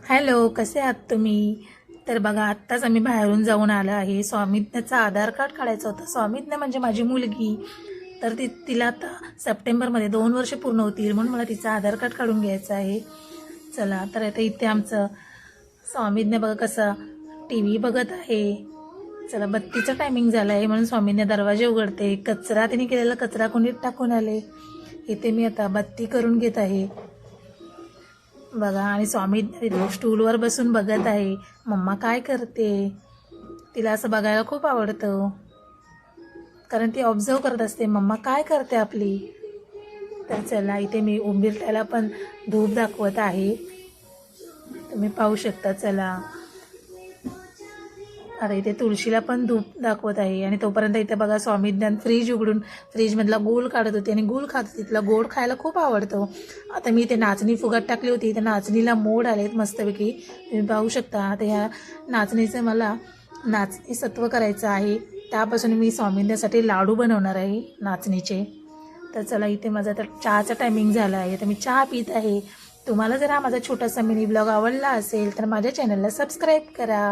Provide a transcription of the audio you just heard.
Hello, कसे आहात तुम्ही? तर बघा, आत्ताच आम्ही बाहेरून जाऊन आलो आहे. स्वामित्वचं आधार कार्ड काढायचं होतं. स्वामित्व म्हणजे माझी मुलगी. तर तिला आता सप्टेंबरमध्ये 2 वर्ष पूर्ण होतील, म्हणून मला तिचं आधार कार्ड काढून घ्यायचं आहे. चला, तर आता इथे आमचं स्वामीने बघा कसं टी व्ही बघत आहे. चला, बत्तीचं टायमिंग झालं आहे म्हणून स्वामीने दरवाजे उघडते. कचरा तिने केलेला कचरा कुंडीत टाकून आले. इथे मी आता बत्ती करून घेत आहे. बघा, आणि स्वामी स्टूलवर बसून बघत आहे मम्मा काय करते. तिला असं बघायला खूप आवडतं, कारण ती ऑब्झर्व करत असते मम्मा काय करते आपली. तर चला, इथे मी उंबीरट्याला पण धूप दाखवत आहे, तुम्ही पाहू शकता. चला, आता इथे तुळशीला पण धूप दाखवत आहे. आणि तोपर्यंत इथे बघा स्वामीज्ञान फ्रीज उघडून फ्रीजमधला गूळ काढत होते आणि गूळ खात होती. तिला गोड खायला खूप आवडतं. आता मी इथे नाचणी फुगात टाकली होती, त्या नाचणीला मोड आलेत मस्तपैकी, तुम्ही पाहू शकता. आता ह्या नाचणीचं मला नाचणी सत्व करायचं आहे, त्यापासून मी स्वामींसाठी लाडू बनवणार आहे नाचणीचे. तर चला, इथे माझा तर चहाचा टायमिंग झाला आहे, तर मी चहा पित आहे. तुम्हाला जर हा माझा छोटासा मिनी ब्लॉग आवडला असेल तर माझ्या चॅनलला सबस्क्राईब करा.